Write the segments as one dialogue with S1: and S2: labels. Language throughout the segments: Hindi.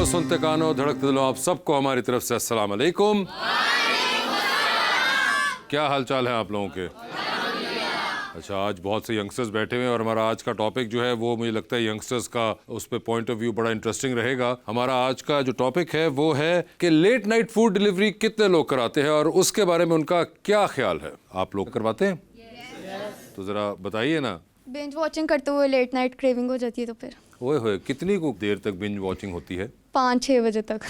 S1: देखो, सुनते कानो, धड़कते दिलो, आप सबको हमारी तरफ से अस्सलाम वालेकुम। क्या हाल चाल है आप लोगों के? अच्छा, आज बहुत से यंगस्टर्स बैठे हुए हैं और हमारा आज का टॉपिक जो है वो मुझे लगता है यंगस्टर्स का उस पर पॉइंट ऑफ व्यू बड़ा इंटरेस्टिंग रहेगा। हमारा आज का जो टॉपिक है वो है कि लेट नाइट फूड डिलीवरी कितने लोग कराते हैं और उसके बारे में उनका क्या ख्याल है। आप लोग करवाते हैं? yes. तो ज़रा बताइए ना।
S2: बिंज वॉचिंग करते हुए लेट नाइट क्रेविंग हो जाती है तो फिर
S1: ओए होए, कितनी को देर तक बिंज वॉचिंग होती है?
S2: 5-6 बजे तक।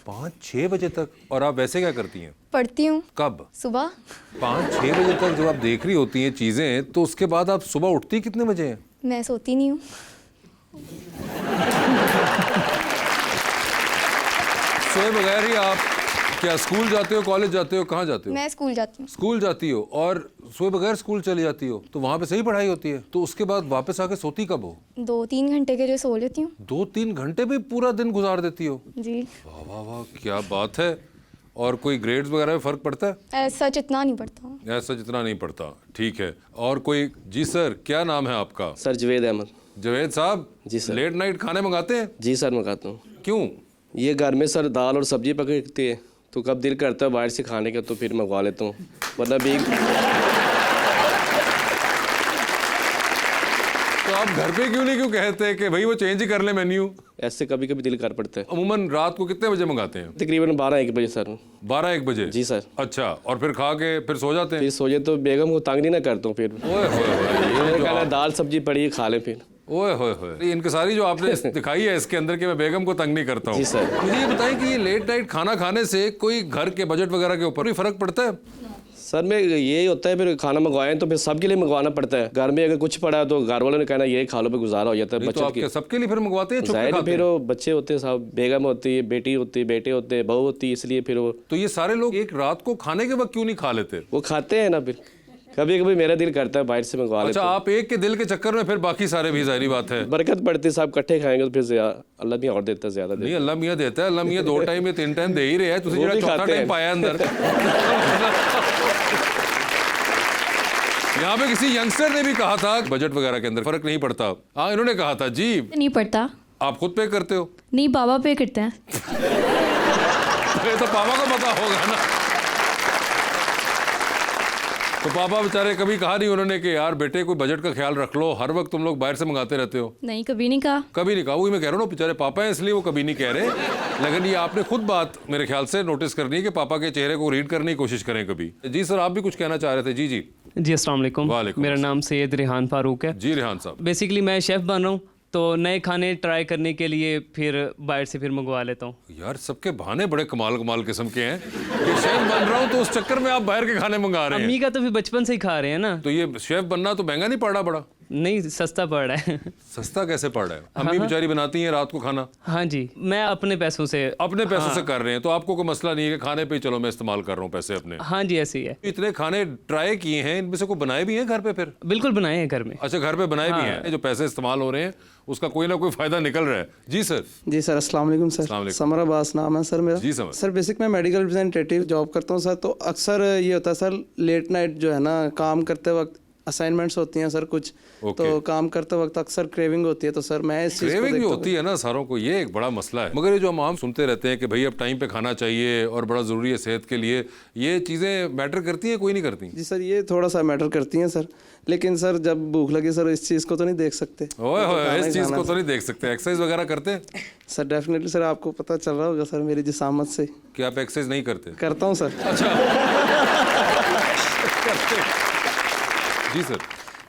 S1: 5-6 बजे तक? और आप वैसे क्या करती हैं?
S2: पढ़ती हूँ।
S1: कब?
S2: सुबह
S1: 5-6 बजे तक जब आप देख रही होती हैं चीजें, तो उसके बाद आप सुबह उठती कितने बजे हैं?
S2: मैं सोती नहीं हूँ।
S1: सोए बगैर ही आप क्या स्कूल जाते हो, कॉलेज जाते हो, कहाँ जाते हो?
S2: मैं स्कूल जाती हूँ।
S1: स्कूल जाती हो और सोए बगैर स्कूल चली जाती हो, तो वहाँ पे सही पढ़ाई होती है, तो उसके बाद वापस आके सोती कब हो?
S2: 2-3 घंटे के लिए सो लेती हूँ।
S1: 2-3 घंटे में पूरा दिन गुजार देती हो?
S2: जी।
S1: वाह वाह वाह, क्या बात है। और कोई ग्रेड्स वगैरह में फर्क पड़ता है?
S2: सच इतना नहीं पड़ता।
S1: ऐसा जितना नहीं पड़ता, ठीक है। और कोई? जी सर, क्या नाम है आपका?
S3: सर जवेद अहमद।
S1: जवेद साहब
S3: जी सर।
S1: लेट नाइट खाने मंगाते हैं?
S3: जी सर मंगाता हूँ।
S1: क्यों?
S3: ये घर में सर दाल और सब्जी पकती है, तो कब दिल करता है बाहर से खाने का तो फिर मंगवा लेता हूँ, वरना भी।
S1: तो आप घर पे क्यों कहते कि भाई वो चेंज ही कर ले मेन्यू?
S3: ऐसे कभी कभी दिल कर पड़ता है।
S1: अमूमन रात को कितने बजे मंगाते हैं?
S3: तकरीबन 12-1 बजे सर।
S1: 12-1 बजे?
S3: जी सर।
S1: अच्छा, और फिर खा के फिर सो जाते हैं?
S3: फिर सो जाए तो बेगम को तंग नहीं ना करता हूँ फिर।
S1: ओए होए होए,
S3: ये कहना दाल सब्जी पड़ी है खा ले फिर।
S1: ओए होए होए, इनकी सारी जो आपने दिखाई है इसके अंदर कि मैं बेगम को तंग नहीं करता हूँ।
S3: जी सर।
S1: मुझे ये बताइए कि ये लेट नाइट खाना खाने से कोई घर के बजट वगैरह के ऊपर भी फर्क पड़ता है?
S3: सर में यही होता है, फिर खाना मंगवाएं तो फिर सबके लिए मंगवाना पड़ता है। घर में अगर कुछ पड़ा है तो घर वालों ने कहना ये खा लो, पे गुजारा हो जाता है
S1: तो
S3: बचत की।
S1: सबके लिए फिर मंगवाते हैं?
S3: जाहिर फिर वो बच्चे होते हैं साहब, बेगम होती है, बेटी होती है, बेटे होते हैं, बहू होती है, इसलिए फिर वो।
S1: तो ये सारे लोग एक रात को खाने के वक्त क्यों नहीं खा लेते?
S3: वो खाते हैं ना, फिर कभी कभी मेरा दिल करता है बाहर से मंगवा लेते
S1: अच्छा, आप एक के दिल के चक्कर में फिर बाकी सारे भी, जाहिर बात है।
S3: बरकत पड़ती है साहब, इकट्ठे खाएंगे तो फिर अल्लाह भी और देता है ज्यादा।
S1: नहीं, अल्लाह मियाँ देता है, अल्लाह मियाँ 2 टाइम या 3 टाइम दे ही रहे हैं, तुझे जो चौथा टाइम पाया अंदर। यहाँ पे किसी यंगस्टर ने भी कहा था बजट वगैरह के अंदर फर्क नहीं पड़ता। हाँ, इन्होंने कहा था जी।
S4: नहीं पड़ता।
S1: आप खुद पे करते हो?
S4: नहीं, पापा पे करते हैं।
S1: तो पापा को पता होगा ना। तो पापा बेचारे कभी कहा नहीं उन्होंने कि यार बेटे कोई बजट का ख्याल रख लो, हर वक्त तुम लोग बाहर से मंगाते रहते हो?
S4: नहीं, कभी नहीं कहा।
S1: कभी नहीं कहा? वही मैं कह रहा हूँ, बेचारे पापा हैं इसलिए वो कभी नहीं कह रहे। लेकिन ये आपने खुद बात मेरे ख्याल से नोटिस करनी है कि पापा के चेहरे को रीड करने की कोशिश करें कभी। जी सर, आप भी कुछ कहना चाह रहे थे? जी जी
S5: जी, अस्सलाम वालेकुम।
S1: वालेकुम।
S5: मेरा नाम सैयद रेहान फारूक है।
S1: जी रेहान साहब।
S5: बेसिकली मैं शेफ़ बन रहा हूँ, तो नए खाने ट्राई करने के लिए फिर बाहर से फिर मंगवा लेता हूँ।
S1: यार सबके बहाने बड़े कमाल किस्म के हैं कि शेफ बन रहा हूँ तो उस चक्कर में आप बाहर के खाने मंगा रहे हैं।
S5: अम्मी का तो फिर बचपन से ही खा रहे हैं ना।
S1: तो ये शेफ बनना तो महंगा नहीं पड़ रहा? बड़ा
S5: नहीं, सस्ता पड़ रहा है।
S1: सस्ता कैसे पड़ रहा है? अम्मी बेचारी बनाती हैं रात को खाना।
S5: हाँ जी, मैं अपने पैसों से।
S1: अपने पैसों से कर रहे हैं, तो आपको कोई मसला नहीं है कि खाने पे चलो मैं इस्तेमाल कर रहा हूँ पैसे अपने?
S5: हाँ जी, ऐसे ही है।
S1: इतने खाने ट्राई किए हैं, इनमें से कोई बनाए भी हैं घर पे फिर?
S5: बिल्कुल बनाए हैं घर में।
S1: अच्छा, घर पे बनाए भी हैं। जो पैसे इस्तेमाल हो रहे हैं उसका कोई ना कोई फायदा निकल रहा है। जी सर।
S6: जी सर, अस्सलाम वालेकुम सर।
S1: अस्सलाम वालेकुम।
S6: समर अब्बास नाम है सर मेरा।
S1: जी समझ।
S6: सर बेसिक मैं मेडिकल रिप्रेजेंटेटिव जॉब करता हूँ सर। तो अक्सर ये होता है सर, लेट नाइट जो है ना काम करते वक्त असाइनमेंट्स होती हैं सर कुछ। तो काम करते वक्त अक्सर क्रेविंग होती है, तो सर मैं इस चीज़ को
S1: क्रेविंग
S6: देखता हूँ।
S1: होती है ना सारों को, ये एक बड़ा मसला है। मगर ये जो हम आम सुनते रहते हैं कि भाई अब टाइम पे खाना चाहिए और बड़ा ज़रूरी है सेहत के लिए, ये चीज़ें मैटर करती हैं कोई नहीं करती?
S6: जी सर, ये थोड़ा सा मैटर करती हैं सर, लेकिन सर जब भूख लगे सर इस चीज़ को तो नहीं देख सकते।
S1: ओए होए, इस चीज़ को तो नहीं देख सकते। एक्सरसाइज वगैरह करते हैं?
S6: सर डेफिनेटली सर, आपको पता चल रहा होगा सर मेरी जिसामत से।
S1: कि आप एक्सरसाइज नहीं करते?
S6: करता हूँ सर।
S1: अच्छा। जी सर।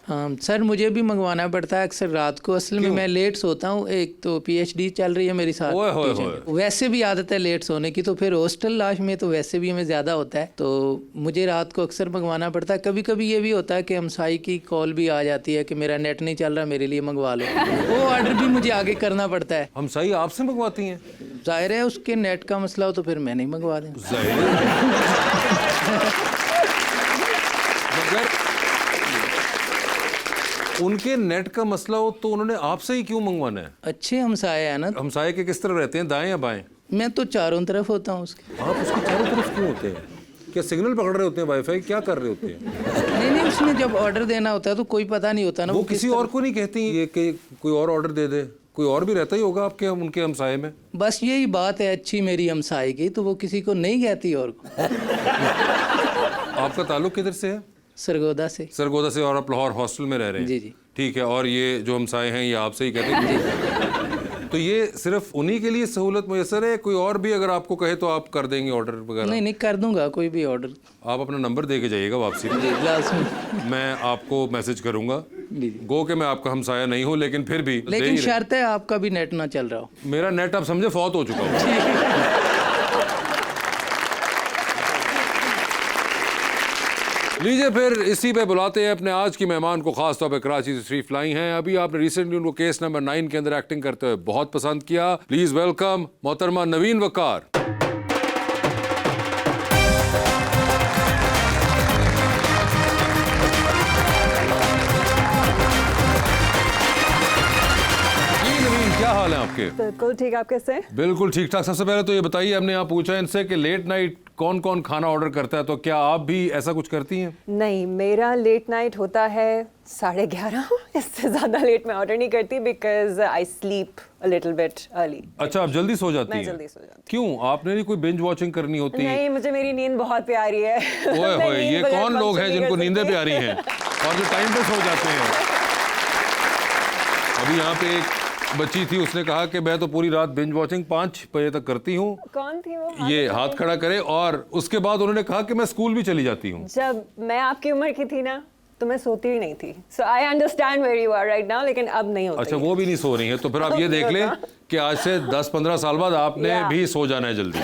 S7: हाँ सर, मुझे भी मंगवाना पड़ता है अक्सर रात को। असल में मैं लेट सोता हूँ, एक तो पीएचडी चल रही है मेरी साथ।
S1: ओए होए होए।
S7: वैसे भी आदत है लेट सोने की, तो फिर हॉस्टल लाइफ में तो वैसे भी हमें ज़्यादा होता है, तो मुझे रात को अक्सर मंगवाना पड़ता है। कभी कभी ये भी होता है कि हमसाई की कॉल भी आ जाती है कि मेरा नेट नहीं चल रहा, मेरे लिए मंगवा लो। वो ऑर्डर भी मुझे आगे करना पड़ता है।
S1: हमसाई आपसे मंगवाती हैं?
S7: जाहिर है उसके नेट का मसला हो तो फिर मैं नहीं मंगवा दें।
S1: उनके नेट का मसला हो तो उन्होंने आपसे ही क्यों मंगवाना है?
S7: अच्छे हमसाए है ना।
S1: हमसाए के किस तरफ रहते हैं, दाएं या बाएं?
S7: मैं तो चारों तरफ होता हूँ उसके।
S1: आप उसके चारों तरफ क्यों होते हैं? क्या सिग्नल पकड़ रहे होते हैं, वाईफाई क्या कर रहे होते हैं?
S7: नहीं, उसमें जब ऑर्डर देना होता है तो कोई पता नहीं होता ना।
S1: वो किसी और को नहीं कहती ये कि कोई और ऑर्डर दे दे? कोई और भी रहता ही होगा आपके उनके हमसाये में?
S7: बस यही बात है अच्छी मेरी हमसाई की, तो वो किसी को नहीं कहती और को।
S1: आपका ताल्लुक किधर से है?
S7: सरगोदा से।
S1: सरगोदा से, और आप लाहौर हॉस्टल में रह रहे हैं?
S7: जी जी।
S1: ठीक है, और ये जो हमसाये हैं ये आपसे ही कहते हैं? तो ये सिर्फ उन्हीं के लिए सहूलत मुयसर है, कोई और भी अगर आपको कहे तो आप कर देंगे ऑर्डर वगैरह?
S7: नहीं नहीं, कर दूंगा कोई भी ऑर्डर।
S1: आप अपना नंबर दे के जाइएगा वापसी में।
S7: जी लाजमी।
S1: मैं आपको मैसेज करूंगा।
S7: जी।
S1: गो के मैं आपका हमसाया नहीं हूँ, लेकिन फिर भी दे
S7: लेकिन
S1: ही रहे।
S7: शर्त है आपका भी नेट ना चल रहा हो।
S1: मेरा नेट आप समझे फौत हो चुका हूँ। लीजिए फिर इसी पे बुलाते हैं अपने आज की मेहमान को, खास तौर पे कराची से तशरीफ लाई हैं। अभी आपने रिसेंटली उनको केस नंबर 9 के अंदर एक्टिंग करते हुए बहुत पसंद किया। प्लीज वेलकम मोहतरमा नवीन वकार। जी नवीन, क्या हाल है आपके?
S8: बिल्कुल ठीक, आप कैसे हैं?
S1: बिल्कुल ठीक ठाक। सबसे पहले तो ये बताइए, हमने यहाँ पूछा इनसे कि लेट नाइट कौन कौन खाना ऑर्डर करता है, तो क्या आप भी ऐसा कुछ करती हैं?
S8: नहीं, मेरा लेट नाइट होता है 11:30। इससे ज़्यादा लेट मैं ऑर्डर नहीं करती because I sleep a little bit early.
S1: अच्छा, आप जल्दी सो जाती
S8: मैं
S1: हैं?
S8: जल्दी सो जाती
S1: क्यों, आपने नहीं कोई बिंज वॉचिंग करनी होती?
S8: नहीं, मुझे मेरी नींद बहुत प्यारी है।
S1: ओए
S8: मैं
S1: होए,
S8: नींद
S1: ये
S8: बगैर
S1: कौन लोग हैं
S8: function नहीं
S1: जिनको
S8: कर
S1: नींदें
S8: सकती।
S1: प्यारी हैं और जो टाइम पे सो जाते हैं? अभी यहाँ पे एक बच्ची थी, उसने कहा कि मैं तो पूरी रात बिंज वॉचिंग 5 बजे तक करती हूँ।
S8: कौन थी वो?
S1: ये हाथ खड़ा करे, और उसके बाद उन्होंने कहा कि मैं स्कूल भी चली जाती हूँ।
S8: जब मैं आपकी उम्र की थी ना, तो मैं सोती ही नहीं थी। So I understand where you are right now, लेकिन अब नहीं होता।
S1: अच्छा, वो भी नहीं सो रही है, तो फिर आप ये देख लें कि आज से 10-15 साल बाद आपने भी सो जाना है जल्दी।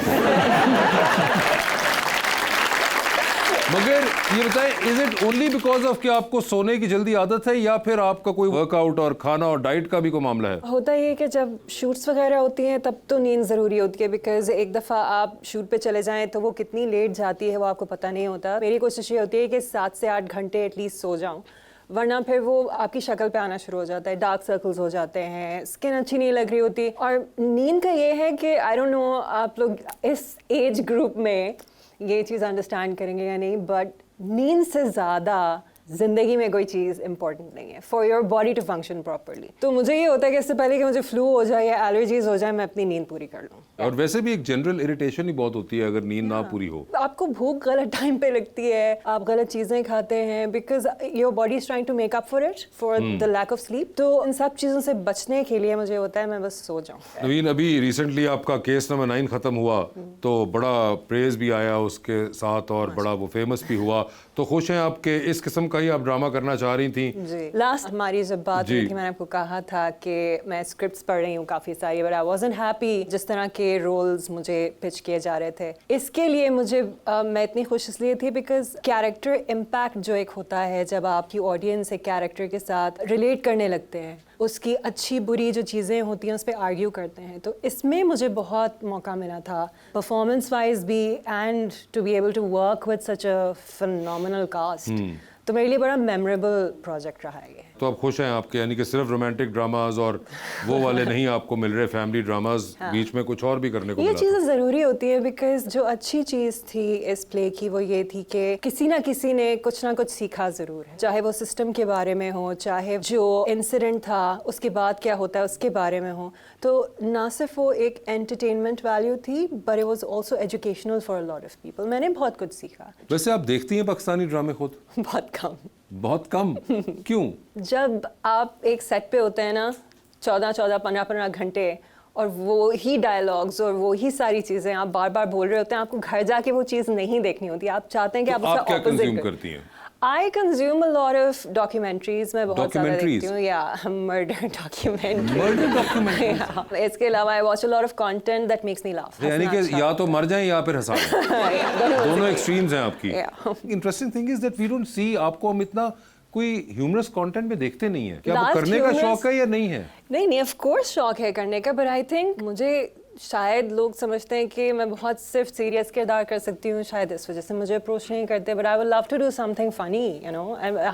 S1: मगर ये बताएं, is it only because of कि आपको सोने की जल्दी आदत है, या फिर आपका कोई वर्कआउट और खाना और डाइट का भी कोई मामला है?
S8: होता ही है कि जब शूट्स वगैरह होती हैं तब तो नींद ज़रूरी होती है, बिकॉज एक दफ़ा आप शूट पे चले जाएं तो वो कितनी लेट जाती है वो आपको पता नहीं होता। मेरी कोशिश ये होती है कि 7 से 8 घंटे एटलीस्ट सो जाऊं, वरना फिर वो आपकी शक्ल पे आना शुरू हो जाता है, डार्क सर्कल्स हो जाते हैं, स्किन अच्छी नहीं लग रही होती। और नींद का ये है कि आई डोंट नो आप लोग इस एज ग्रुप में ये चीज़ अंडरस्टैंड करेंगे या नहीं, बट नींद से ज़्यादा ज़िंदगी में कोई चीज़ इंपॉर्टेंट नहीं है for your body to function properly. तो मुझे ये होता है कि इससे पहले कि मुझे फ्लू हो जाए या एलर्जीज हो जाए, मैं अपनी नींद पूरी कर लूँ।
S1: और वैसे भी एक जनरल इरिटेशन ही बहुत होती है अगर नींद ना पूरी हो।
S8: आपको भूख गलत टाइम पे लगती है, आप गलत चीज़ें खाते हैं, because your body is trying to make up for it, for the lack of sleep. तो इन सब चीज़ों से बचने के लिए मुझे होता है मैं बस सो जाऊँ।
S1: नवीन, अभी रिसेंटली आपका केस नंबर 9 खत्म हुआ, तो बड़ा प्रेज भी आया उसके साथ और बड़ा वो फेमस भी हुआ, तो खुश हैं आपके इस किस्म का ही आप ड्रामा करना चाह रही थी?
S8: जी, लास्ट हमारी जब बात हुई थी मैंने आपको कहा था कि मैं स्क्रिप्ट्स पढ़ रही हूँ काफ़ी सारी, बट आई वाज़न्ट हैप्पी जिस तरह के रोल्स मुझे पिच किए जा रहे थे। इसके लिए मुझे मैं इतनी खुश इसलिए थी बिकॉज कैरेक्टर इम्पैक्ट जो एक होता है, जब आपकी ऑडियंस एक कैरेक्टर के साथ रिलेट करने लगते हैं, उसकी अच्छी बुरी जो चीज़ें होती हैं उस पर आर्ग्यू करते हैं, तो इसमें मुझे बहुत मौका मिला था परफॉर्मेंस वाइज भी, and to be able to work with such a phenomenal cast. तो मेरे लिए बड़ा मेमोरेबल प्रोजेक्ट रहा है ये।
S1: तो आप खुश हैं आपके, यानी कि सिर्फ रोमांटिक ड्रामाज और वो वाले नहीं आपको मिल रहे, फैमिली ड्रामाज बीच में कुछ और भी करने को
S8: ये
S1: मिला?
S8: चीज़ें ज़रूरी होती है बिकॉज जो अच्छी चीज़ थी इस प्ले की वो ये थी कि किसी ना किसी ने कुछ ना कुछ सीखा ज़रूर है, चाहे वो सिस्टम के बारे में हो, चाहे जो इंसिडेंट था उसके बाद क्या होता है उसके बारे में हो। तो ना सिर्फ वो एक एंटरटेनमेंट वैल्यू थी, but it was also educational for a lot of people. मैंने बहुत कुछ सीखा।
S1: वैसे आप देखती हैं पाकिस्तानी ड्रामे खुद?
S8: बहुत कम।
S1: बहुत कम? क्यों?
S8: जब आप एक सेट पे होते हैं ना 14-14, 15-15 घंटे, और वो ही डायलॉग्स और वो ही सारी चीज़ें आप बार बार बोल रहे होते हैं, आपको घर जाके वो चीज़ नहीं देखनी होती, आप चाहते हैं कि
S1: तो
S8: आप
S1: आप
S8: उसका
S1: क्या
S8: ऑपोजिट
S1: कंज्यूम करती हैं?
S8: I consume a lot of documentaries. मैं बहुत ज़्यादा
S1: Documentaries?
S8: देखती हूँ, yeah, murder documentaries.
S1: Murder documentaries?
S8: Yeah. इसके अलावा I watch a lot of content that makes me laugh.
S1: यानी
S8: हंसना
S1: कि
S8: अच्छा
S1: या तो मर जाएं या फिर हंसा दें।
S8: Yeah,
S1: दोनों एक्सट्रीम्स हैं आपकी।
S8: Yeah.
S1: Interesting thing is that we don't see, आपको हम इतना कोई ह्यूमरस कंटेंट में देखते नहीं है। क्या आपको
S8: Last
S1: करने का
S8: humorous-
S1: शौक है या नहीं है?
S8: नहीं, ऑफ कोर्स शौक है करने का, बट आई थिंक मुझे शायद लोग समझते हैं कि मैं बहुत सिर्फ सीरियस किरदार कर सकती हूँ, शायद इस वजह से मुझे अप्रोच नहीं करते, but I would love to do something funny, you know.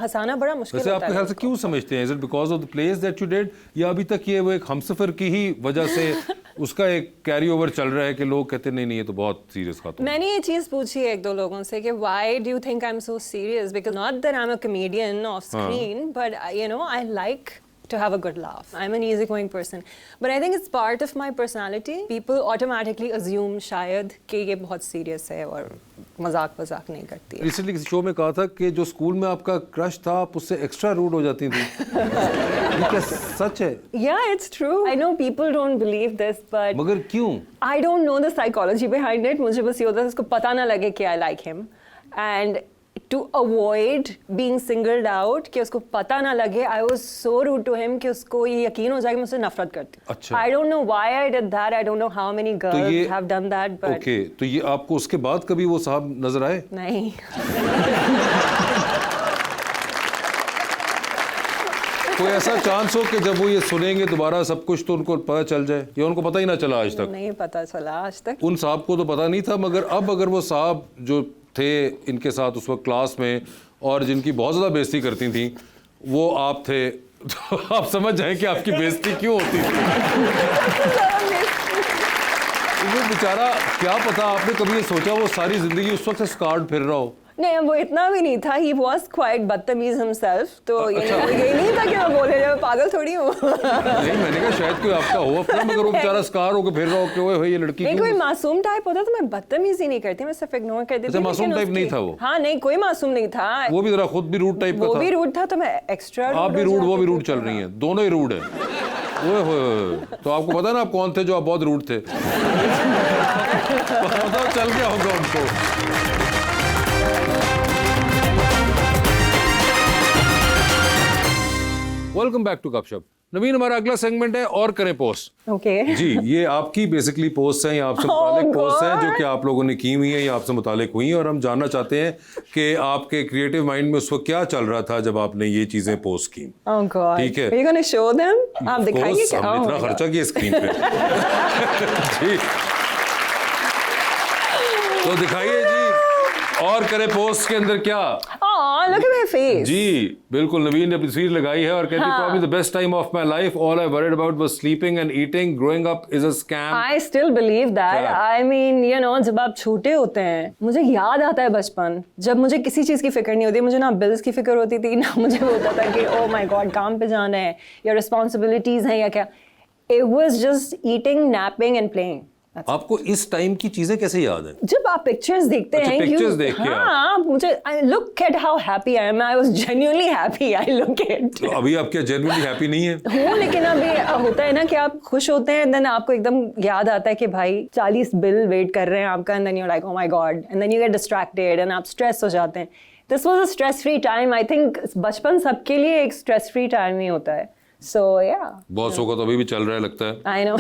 S8: हंसाना बड़ा मुश्किल
S1: वैसे
S8: होता
S1: आपके
S8: है।
S1: ख्याल से क्यों समझते हैं? Is it because of the place that you did, या अभी तक ये वो एक हमसफर की ही वजह से उसका एक कैरी ओवर चल रहा है कि लोग कहते नहीं नहीं ये तो बहुत सीरियस खाता?
S8: मैंने ये चीज़ पूछी है 1-2 लोगों से कि why do you think I am so serious, because not that I am a comedian of screen, but you know I like to have a good laugh. I'm an easygoing person, but I think it's part of my personality. People automatically assume शायद कि ये बहुत serious है और मजाक नहीं करती है.
S1: रिसेंटली किसी शो में कहा था कि जो स्कूल में आपका क्रश था आप उससे एक्स्ट्रा रूड हो जाती थी. ये क्या सच है?
S8: Yeah, it's true. I know people don't believe this, but
S1: मगर क्यों?
S8: I don't know the psychology behind it. मुझे बस ये होता है उसको पता ना लगे कि I like him, and to avoid being singled out, कि उसको पता ना लगे, I was so rude to him कि उसको ये यकीन हो जाए कि मुझसे नफरत करती हूँ.
S1: अच्छा.
S8: I don't know why I did that. I don't know how many girls have done that, but
S1: okay, तो ये आपको उसके बाद कभी वो साहब नजर आए?
S8: नहीं.
S1: कोई ऐसा चांस हो कि जब वो ये सुनेंगे दोबारा सब कुछ तो उनको पता चल जाए, या उनको पता ही ना चला आज तक?
S8: नहीं पता चला आज तक.
S1: उन साहब को तो पता नहीं था, मगर अब अगर वो साहब जो थे इनके साथ उस वक्त क्लास में और जिनकी बहुत ज़्यादा बेइज्जती करती थी वो आप थे, तो आप समझ जाएं कि आपकी बेइज्जती क्यों होती थी. वो बेचारा, क्या पता आपने कभी ये सोचा वो सारी ज़िंदगी उस वक्त से स्कार्ड फिर रहा हो?
S8: नहीं, वो इतना भी नहीं था. He was quite बदतमीज himself. तो ये नहीं था कि मैं बोले मैं पागल थोड़ी हूँ.
S1: नहीं, मैंने कहा शायद कोई आपका हो अपना, मगर वो बेचारा स्कार होकर फिर रहा हो कि ओए ये लड़की
S8: नहीं,
S1: क्यों?
S8: कोई मासूम टाइप होता तो मैं बदतमीजी नहीं करती, मैं सिर्फ इग्नोर कर देती.
S1: अच्छा, मासूम
S8: लेकिन
S1: टाइप नहीं
S8: उसकी-
S1: था वो?
S8: हाँ, नहीं, कोई मासूम नहीं था.
S1: वो भी जरा खुद भी रूड टाइप का
S8: वो
S1: था.
S8: भी रूड था तो मैं एक्स्ट्रा.
S1: आप भी रूड, वो भी रूड चल रही हैं, दोनों ही रूड हैं. ओए होए, तो आपको पता ना आप कौन थे जो आप बहुत रूड थे? बताओ चल गया होगा उनको. वेलकम बैक टू गपशप. नवीन, हमारा अगला सेगमेंट है और करें पोस्ट.
S8: ओके.
S1: जी, ये आपकी बेसिकली पोस्ट हैं, या आपसे मुतालिक पोस्ट हैं जो कि आप लोगों ने की हुई हैं या आपसे मुतालिक हुई हैं, और हम जानना चाहते हैं कि आपके क्रिएटिव माइंड में उस वक्त क्या चल रहा था जब आपने ये चीजें पोस्ट की.
S8: Oh God.
S1: ठीक है.
S8: Are you gonna show them? आप
S1: Of
S8: दिखाएंगे
S1: course,
S8: क्या?
S1: हमने
S8: Oh
S1: इतना
S8: my God.
S1: खर्चा किया स्क्रीन पे. जी, तो दिखाइए जी, और करें पोस्ट के अंदर क्या.
S8: Oh, look at my face.
S1: जी बिल्कुल, नवीन ने अपनी तस्वीर लगाई है और कहती है probably the best time of my life, all I worried about was sleeping and eating, growing up is a scam.
S8: I still believe that.
S1: क्या?
S8: I mean, you know, जब आप छोटे होते हैं, मुझे याद आता है बचपन, जब मुझे किसी चीज़ की फिक्र नहीं होती, मुझे ना बिल्स की फिक्र होती थी, ना मुझे वो होता था कि oh my God, काम पे जाना है या रिस्पॉन्सिबिलिटीज हैं या क्या. It was just eating, napping and playing.
S1: आपको इस टाइम की चीजें कैसे याद है?
S8: जब आप पिक्चर्स देखते
S1: अच्छा,
S8: हैं
S1: pictures देख के
S8: हाँ, मुझे I look at how happy I am. I was genuinely happy. I look at.
S1: तो अभी आप क्या जेन्युइनली हैप्पी नहीं है?
S8: हूँ, लेकिन अभी होता है ना कि आप खुश होते हैं, देन आपको एकदम याद आता है कि भाई 40 बिल वेट कर रहे हैं आपका, and then you like oh my God, and then you get distracted and आप स्ट्रेस हो जाते हैं. This was a stress free time. I think बचपन सबके लिए एक स्ट्रेस फ्री टाइम ही होता है. सो या
S1: बॉसों का तो अभी भी चल रहा है लगता है.
S8: I know.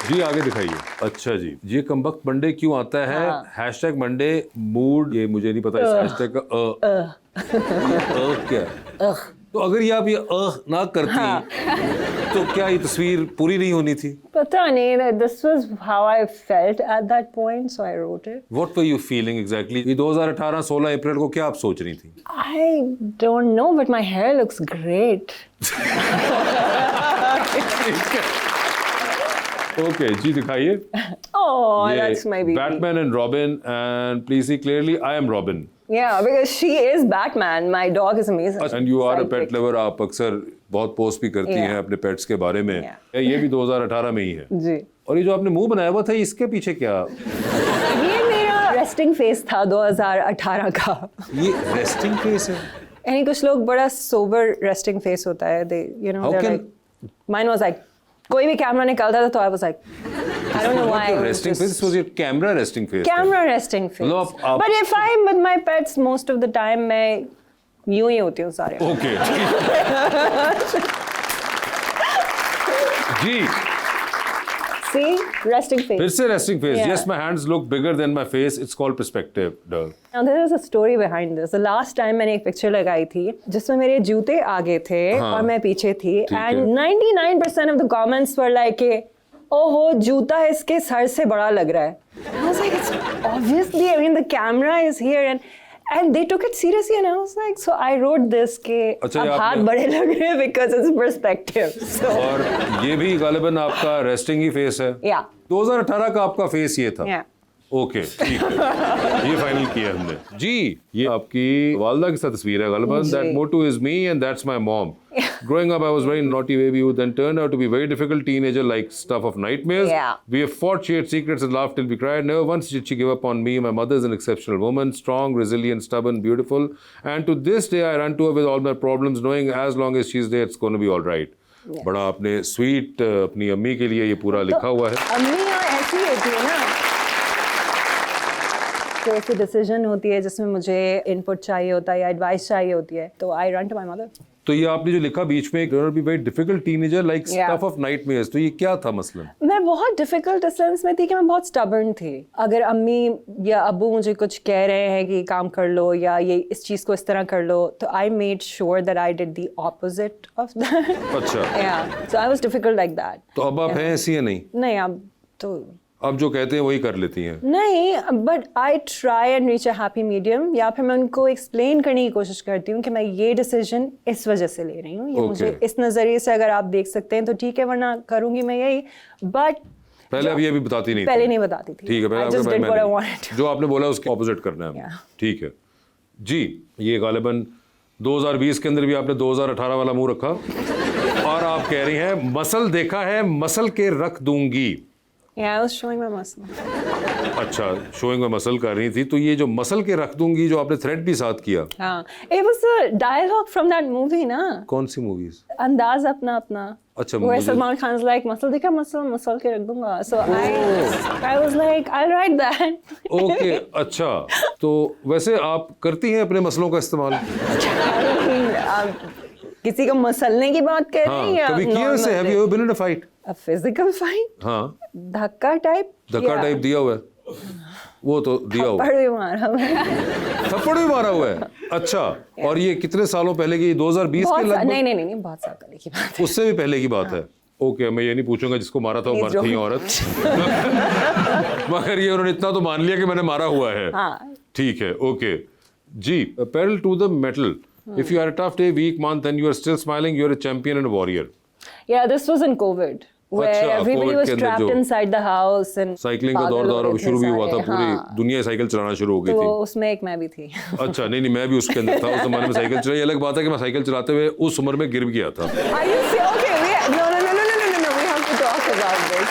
S1: जी आगे दिखाइए. अच्छा जी, ये कमबख्त मंडे क्यों आता है? हैशटैग मंडे मूड, ये मुझे नहीं पता इस हैशटैग का क्या. तो अगर ये आप ये ना करती तो क्या ये तस्वीर पूरी नहीं होनी थी?
S8: पता नहीं. This was how I felt at that point, so I wrote it.
S1: What were you feeling exactly? ये 2018 16 अप्रैल को क्या आप सोच रही थी?
S8: I don't know, but my hair looks great.
S1: Okay जी, दिखाइए.
S8: Oh, that's my baby.
S1: Batman and Robin, and please see clearly, I am Robin.
S8: Yeah, because she is Batman. My dog is amazing.
S1: And you are a pet
S8: Sidekick.
S1: lover. आप अक्सर बहुत पोस्ट भी करती
S8: Yeah.
S1: हैं अपने पेट्स के बारे में.
S8: Yeah.
S1: ये भी 2018 में ही है.
S8: जी.
S1: और ये जो आपने मुंह बनाया हुआ था, इसके पीछे क्या?
S8: ये मेरा रेस्टिंग फेस था 2018 का.
S1: ये रेस्टिंग फेस है.
S8: यानी कुछ लोग बड़ा सोबर रेस्टिंग फेस होता है. They, you know,
S1: How
S8: they're
S1: can-
S8: like, mine was like, कोई भी कैमरा निकालता था तो I was like, I don't know why. it was
S1: resting
S8: just-
S1: face, this was your camera resting face.
S8: Camera resting face.
S1: मतलब आप-
S8: But if I'm with my pets most of the time, मैं यूं ही होती हूँ सारे.
S1: ओके. जी,
S8: See, resting face.
S1: फिर से resting face.
S8: Yeah.
S1: Yes, my hands look bigger than my face. It's called perspective. Duh.
S8: Now there is a story behind this. The last time मैंने एक पिक्चर लगाई थी जिसमें मेरे जूते आगे थे और मैं पीछे थी, and 99% of the comments were like कि ओहो जूता इसके सर से बड़ा लग रहा है. I was like, it's obviously, I mean the camera is here and they took it seriously and I was like, so I wrote this कि
S1: अच्छा,
S8: अब
S1: ये
S8: हाथ
S1: आपने-
S8: बड़े लग रहे हैं because it's perspective. So
S1: और ये भी गालिबन आपका रेस्टिंग ही फेस है.
S8: yeah,
S1: 2018 का आपका फेस ये था.
S8: yeah.
S1: ओके ठीक है, ये फाइनल किया हमने जी। ये आपकी वालदा के साथ तस्वीर है गलबन। That motto is me and that's my mom. Growing up, I was very naughty baby who then turned out to be a very difficult teenager, like stuff of nightmares.
S8: Yeah.
S1: We have fought, shared secrets, and laughed till we cried. Never once did she give up on me. My mother is an exceptional woman, strong, resilient, stubborn, beautiful. And to this day, I run to her with all my problems, knowing as long as she's there, it's going to be all right.
S8: Yes.
S1: बड़ा आपने स्वीट अपनी अम्मी के लिए ये पूरा लिखा हुआ है।
S8: अम्मी यहाँ ऐसी होती है ना, कोई ऐसी डिसीजन होती है जिसमें मुझे इनपुट चाहिए होता है या एडवाइस चाहिए होती है, तो I run to my mother.
S1: तो ये आपने जो लिखा बीच में, be very difficult teenager like
S8: Yeah.
S1: Stuff of nightmares, तो ये क्या था मसलन?
S8: मैं बहुत डिफिकल्ट इस सेंस में थी कि मैं बहुत स्टबर्न थी। अगर अम्मी या अब्बू मुझे कुछ कह रहे हैं कि काम कर लो या ये इस चीज़ को इस तरह कर लो, तो I made sure that I did the opposite of that.
S1: अच्छा,
S8: yeah so I was difficult like that.
S1: तो अब आप हैं ऐसी या नहीं?
S8: नहीं, अब तो
S1: अब जो कहते हैं वही कर लेती हैं?
S8: नहीं, but I try and reach a happy medium, या फिर मैं उनको एक्सप्लेन करने की कोशिश करती हूँ कि मैं ये डिसीजन इस वजह से ले रही हूँ, ये मुझे इस नज़रिए से अगर आप देख सकते हैं तो ठीक है, वरना करूँगी मैं यही। बट
S1: पहले अभी अभी बताती नहीं
S8: पहले
S1: थी?
S8: नहीं बताती थी।
S1: ठीक है, पहले
S8: I
S1: आपके
S8: just
S1: बारे
S8: did
S1: में
S8: what I
S1: नहीं।
S8: wanted to.
S1: जो आपने बोला उसके ऑपोजिट करना है हमें।
S8: Yeah.
S1: ठीक है जी। ये गालिबन 2020 के अंदर भी आपने 2018 वाला मुंह रखा और आप कह रही हैं मसल देखा है मसल के रख दूंगी।
S8: Yeah, I was showing my muscle.
S1: अच्छा, शोइंग में मसल कर रही थी, तो ये जो मसल के रख दूंगी जो आपने थ्रेड भी साथ किया,
S8: हाँ, it was a dialogue from that movie ना,
S1: कौन सी मूवीज?
S8: अंदाज अपना अपना।
S1: अच्छा,
S8: where
S1: मुझे-
S8: Salman Khan is like muscle देखा, मसल के रख दूंगा। So I was like I'll write that.
S1: Okay अच्छा, तो वैसे आप करती हैं अपने मसलों का इस्तेमाल?
S8: आप किसी को मसलने की बात कर रहे
S1: हाँ,
S8: हैं या
S1: कभी किया वैसे? Have you been in a fight?
S8: a physical fight?
S1: हाँ,
S8: धक्का टाइप?
S1: धक्का टाइप दिया हुआ है? वो तो दिया हुआ है।
S8: थप्पड़ भी मारा मैं।
S1: थप्पड़ भी मारा हुआ है? अच्छा, और ये कितने सालों पहले की? 2020 के लगभग?
S8: नहीं, बहुत साल पहले की बात है।
S1: उससे भी पहले की बात है। ओके, मैं ये नहीं पूछूंगा जिसको मारा था वो मर थी औरत। मगर ये उन्होंने इतना तो मान लिया कि मैंने मारा हुआ है।
S8: हाँ।
S1: ठीक है, ओके जी। Pedal to the metal. If you had a tough day, weak month, and you are still smiling, you are a champion and a warrior.
S8: Yeah, this was in COVID. Where
S1: अच्छा,
S8: everybody
S1: COVID
S8: was
S1: के अंदर
S8: trapped
S1: जो
S8: inside the house and
S1: cycling का
S8: पागल
S1: दौर
S8: हो गए थे
S1: शुरू भी हुआ था,
S8: सारे,
S1: पूरी
S8: हाँ।
S1: दुनिया साइकिल चलाना शुरू हो गई
S8: तो
S1: थी।
S8: उसमें एक मैं भी थी।
S1: अच्छा, नहीं, मैं भी उसके अंदर था। उस जमाने में साइकिल चलाई। अलग बात है कि मैं साइकिल चलाते हुए उस उम्र में गिर भी गया था।
S8: Are you serious? Okay, no. We have to talk about this.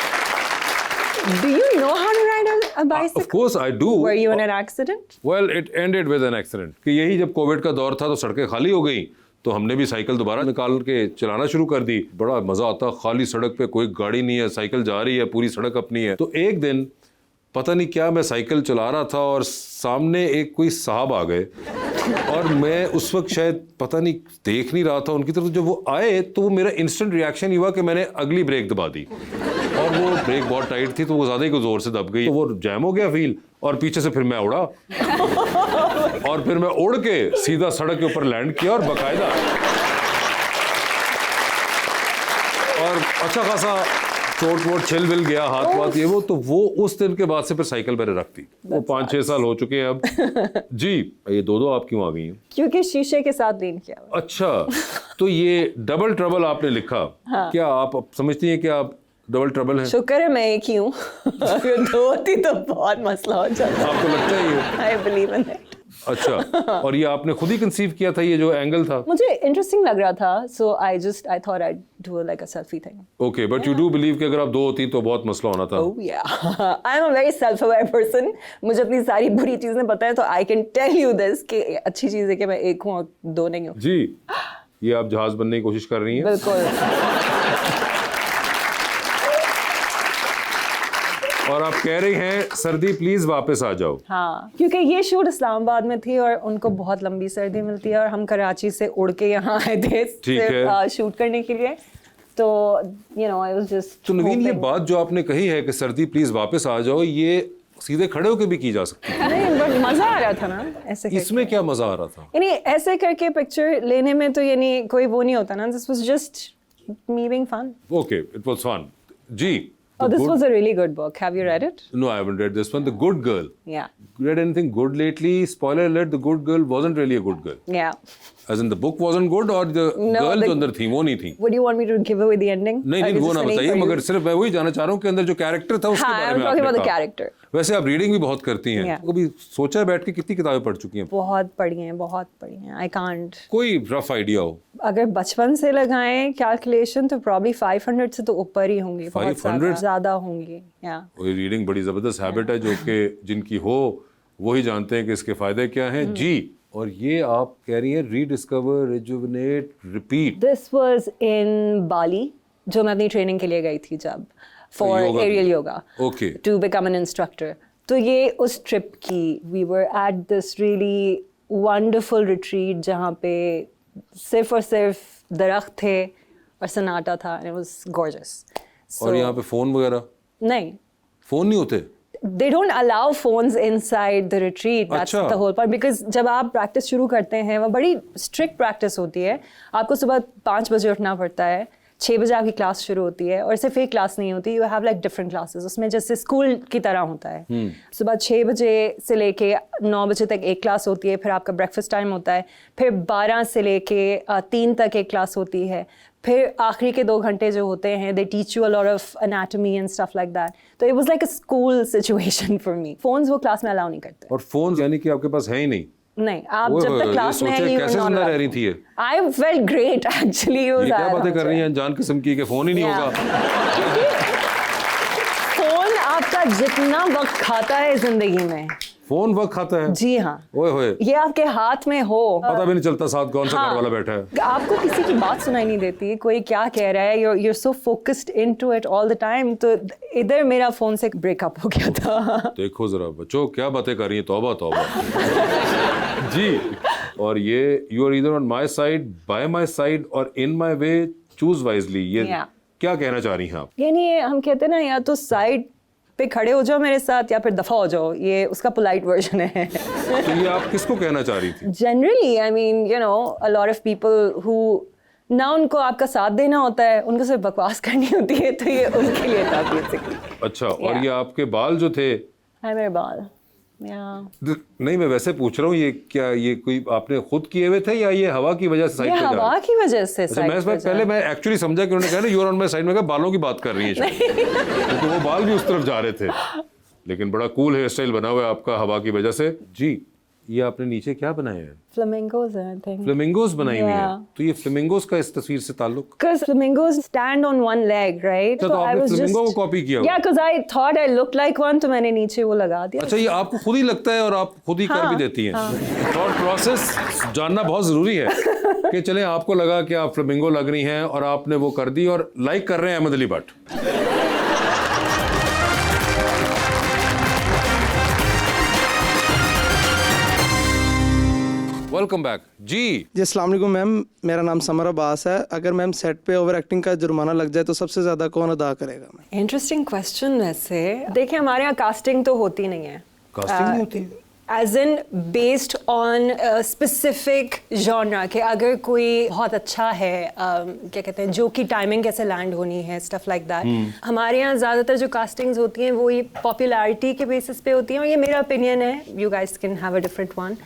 S8: Do you know how to ride a bicycle?
S1: Of course I do.
S8: Were you in an accident?
S1: Well, it ended with an accident. कि यही जब कोविड का दौर था तो सड़कें खाली हो गई, तो हमने भी साइकिल दोबारा निकाल के चलाना शुरू कर दी। बड़ा मजा आता, खाली सड़क पे कोई गाड़ी नहीं है, साइकिल जा रही है, पूरी सड़क अपनी है। तो एक दिन पता नहीं क्या, मैं साइकिल चला रहा था और सामने एक कोई साहब आ गए और मैं उस वक्त शायद पता नहीं देख नहीं रहा था उनकी तरफ। जब वो आए तो वो मेरा इंस्टेंट रिएक्शन हुआ कि मैंने अगली ब्रेक दबा दी और वो ब्रेक बहुत टाइट थी तो वो ज़्यादा ही जोर से दब गई, तो वो जैम हो गया व्हील और पीछे से फिर मैं उड़ा और फिर मैं उड़ के सीधा सड़क के ऊपर लैंड किया और बकायदा और अच्छा खासा चोट वोट छिल विल गया, हाथ वाथ ये वो। तो वो उस दिन के बाद से फिर साइकिल मैंने रख दी। वो 5-6 साल हो चुके हैं अब जी। ये दो आप क्यों आ गई हैं?
S8: क्योंकि शीशे के साथ लीन किया हुआ।
S1: अच्छा, तो ये डबल ट्रबल आपने लिखा।
S8: हाँ।
S1: क्या आप समझती हैं कि आप डबल ट्रबल हैं?
S8: शुक्र है मैं एक ही हूँ। अगर दो होती तो बहुत मसला हो जाता।
S1: आपको लगता है ये?
S8: I believe in it.
S1: अच्छा, और ये आपने खुद ही कंसीव किया था, ये जो एंगल था?
S8: मुझे इंटरेस्टिंग लग रहा था, so I thought I'd do like a selfie thing.
S1: Okay, but you do believe कि अगर आप दो होती तो बहुत मसला होना था?
S8: Oh yeah, I'm a very self-aware person. मुझे अपनी सारी बुरी चीजें पता है, तो I can tell you this कि अच्छी चीज है कि मैं एक हूँ और दो नहीं हूँ।
S1: जी, ये आप जहाज बनने की कोशिश कर रही हैं?
S8: बिल्कुल।
S1: और आप कह रही हैं सर्दी प्लीज वापस आ जाओ।
S8: हाँ, क्योंकि ये शूट इस्लामाबाद में थी और उनको बहुत लंबी सर्दी मिलती है और हम कराची से उड़ के यहाँ आए थे सिर्फ शूट करने के लिए। तो you know, I was just
S1: तो नवीन, ये
S8: hoping-
S1: बात जो आपने कही है कि सर्दी प्लीज वापस आ जाओ, ये सीधे खड़े होकर भी की जा सकती है।
S8: नहीं, बट मजा आ रहा था ना ऐसे करके।
S1: इसमें क्या मजा आ रहा था?
S8: यानी ऐसे करके पिक्चर लेने में तो यानी कोई वो नहीं होता ना, this was just me being fun.
S1: Okay, it was fun जी।
S8: Oh, this was a really good book. Have you read it?
S1: No, I haven't read this one. The Good Girl.
S8: Yeah.
S1: Read anything good lately? Spoiler alert: The Good Girl wasn't really a good girl.
S8: Yeah.
S1: As in the book wasn't good, or the girl जो अंदर थी वो नहीं थी.
S8: Would you want me to give away the ending?
S1: नहीं वो ना बताइए, मगर सिर्फ मैं वही जानना चाह रहा हूँ कि अंदर जो कैरेक्टर था उसके
S8: हाँ,
S1: बारे
S8: I'm
S1: में
S8: talking
S1: आपने
S8: about the
S1: कहा.
S8: character.
S1: वैसे आप रीडिंग भी बहुत करती हैं.
S8: Yeah.
S1: कभी सोचा है बैठ के कितनी किताबें पढ़ चुकी हैं?
S8: बहुत पढ़ी हैं. I can't.
S1: कोई रफ आइडिया हो?
S8: अगर बचपन से लगाएं कैलकुलेशन तो प्रॉब्ली 500 से तो ऊपर ही होंगे.
S1: 500?
S8: ज़्यादा होंगे. Yeah.
S1: ये रीडिंग बड़ी ज़बरदस्त हैबिट है जो कि जिनकी हो वही जानते हैं कि इसके फ़ायदे क्या हैं. जी, और ये आप कह रही हैं rediscover, rejuvenate, repeat.
S8: This was in Bali, जो मैं अपनी ट्रेनिंग के लिए गई थी जब for
S1: Yoga.
S8: aerial yoga
S1: Okay.
S8: to become an instructor. तो ये उस ट्रिप की we were at this really wonderful retreat जहाँ पे सिर्फ और सिर्फ दरख्त थे और सन्नाटा था and it was gorgeous.
S1: और यहाँ पे फ़ोन वगैरह?
S8: नहीं,
S1: फ़ोन नहीं होते?
S8: they don't allow phones inside the retreat. That's
S1: अच्छा.
S8: the whole point. Because जब आप प्रैक्टिस शुरू करते हैं वो बड़ी स्ट्रिक्ट प्रैक्टिस होती है. आपको सुबह 5 बजे उठना पड़ता है, 6 बजे आपकी क्लास शुरू होती है और सिर्फ एक क्लास नहीं होती. You have like different classes. उसमें जैसे स्कूल की तरह होता है. सुबह 6 बजे से लेके 9 बजे तक एक क्लास होती है, फिर आपका ब्रेकफास्ट टाइम होता है, फिर 12 से लेके 3 तक एक क्लास होती है, फिर आखिरी के 2 घंटे जो होते हैं they teach you a lot of anatomy and stuff like that. तो it was like a school situation for me. Phones वो क्लास में अलाउ नहीं करते.
S1: और फ़ोन यानी कि आपके पास है ही नहीं?
S8: नहीं, आप
S1: ओए
S8: जब
S1: होए,
S8: तक
S1: ये
S8: क्लास में
S1: सोचे
S8: हैं
S1: कैसे जिंदा रह रही थी ये?
S8: I felt great actually.
S1: ये क्या बातें कर रही हैं अनजान किस्म की कि फ़ोन ही नहीं
S8: Yeah.
S1: होगा?
S8: फोन आपका जितना वक्त खाता है जिंदगी में.
S1: फ़ोन वक्त खाता है?
S8: जी हाँ.
S1: ओए होए,
S8: ये आपके हाथ में हो,
S1: पता भी नहीं चलता साथ कौन सा
S8: हाँ.
S1: घर वाला बैठा है.
S8: आपको किसी की बात सुनाई नहीं देती, कोई क्या कह रहा है. you're so focused into it all the time. तो इधर मेरा फोन से ब्रेकअप हो गया था.
S1: देखो जरा बच्चों क्या बातें कर रही हैं. तौबा तौबा. जी, और ये you are either on my side, by my side और in my way, choose wisely. ये
S8: Yeah.
S1: क्या कहना चाह रही हैं आप?
S8: यानी हम कहते हैं ना, या तो साइड पे खड़े हो जाओ मेरे साथ या फिर दफा हो जाओ. ये उसका पोलाइट वर्जन है.
S1: तो ये आप किसको कहना चाह रही थी?
S8: Generally I mean you know a lot of people who ना उनको आपका साथ देना होता है, उनको सिर्फ बकवास करनी होती है. तो ये उनके लिए था बेसिकली.
S1: अच्छा, और
S8: Yeah.
S1: ये आपके बाल जो थे?
S8: हाय मेरे बाल.
S1: नहीं, मैं वैसे पूछ रहा हूँ ये क्या ये कोई आपने खुद किए हुए थे या ये हवा की वजह से साइड
S8: ये
S1: पे जा रहे
S8: हवा
S1: हैं?
S8: की वजह से
S1: अच्छा,
S8: साइड
S1: मैं
S8: पे जा
S1: पहले मैं एक्चुअली समझा कि उन्होंने कहा ना you are on my side में, कहा बालों की बात कर रही हैं शायद. तो वो बाल भी उस तरफ जा रहे थे. लेकिन बड़ा कूल हेयर स्टाइल बना हुआ है आपका हवा की वजह से. जी, ये आपने नीचे क्या बनाया है?
S8: Flamingos I think.
S1: फ्लेमिंगोज बनाई हुई हैं.
S8: Yeah.
S1: तो ये फ्लेमिंगोज का इस तस्वीर से ताल्लुक?
S8: Because flamingos stand on one leg, right?
S1: तो आपने फ्लेमिंगो को कॉपी किया हुआ?
S8: Yeah, because I thought I looked like one, तो मैंने नीचे वो लगा दिया.
S1: अच्छा, ये आपको खुद ही लगता है और आप खुद ही कर भी देती हैं. थॉट प्रोसेस जानना बहुत जरूरी है कि चले आपको लगा कि आप फ्लेमिंगो लग रही हैं और आपने वो कर दी और लाइक कर रहे हैं अहमद अली भट्ट. Welcome back. जी
S6: अस्सलाम वालेकुम मैम, मेरा नाम समर अब्बास है. अगर मैम सेट पे ओवर एक्टिंग का जुर्माना लग जाए तो सबसे ज़्यादा कौन अदा करेगा मैम?
S8: Interesting question. वैसे देखिए हमारे यहाँ कास्टिंग तो होती नहीं है.
S1: कास्टिंग नहीं होती?
S8: As in based on specific genre के. अगर कोई बहुत अच्छा है क्या कहते हैं जो कि टाइमिंग कैसे लैंड होनी है, स्टफ लाइक दैट. हमारे यहाँ ज़्यादातर जो कास्टिंग्स होती हैं वो ये पॉपुलैरिटी के बेसिस पे होती हैं. और ये मेरा ओपिनियन है, you guys can have a different one.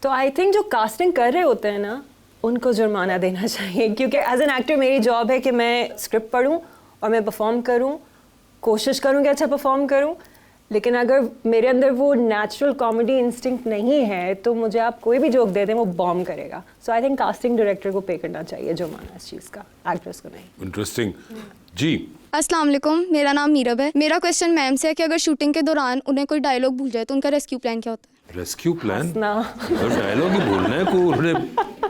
S8: तो आई थिंक जो कास्टिंग कर रहे होते हैं ना उनको जुर्माना देना चाहिए. क्योंकि एज एन एक्टर मेरी जॉब है कि मैं स्क्रिप्ट पढूं और मैं परफॉर्म करूं, कोशिश करूं कि अच्छा परफॉर्म करूं. लेकिन अगर मेरे अंदर वो नेचुरल कॉमेडी इंस्टिंक्ट नहीं है तो मुझे आप कोई भी जोक दे दें वो बॉम्ब करेगा. सो आई थिंक कास्टिंग डायरेक्टर को पे करना चाहिए जुर्माना इस चीज़ का, एक्ट्रेस को नहीं.
S1: इंटरेस्टिंग. जी,
S2: अस्सलाम वालेकुम, मेरा नाम मीरब है. मेरा क्वेश्चन मैम से है कि अगर शूटिंग के दौरान उन्हें कोई डायलॉग भूल जाए तो उनका रेस्क्यू प्लान क्या होता है?
S1: Rescue plan?
S8: ना
S1: डायलॉग ही भूलना है, कोई उन्हें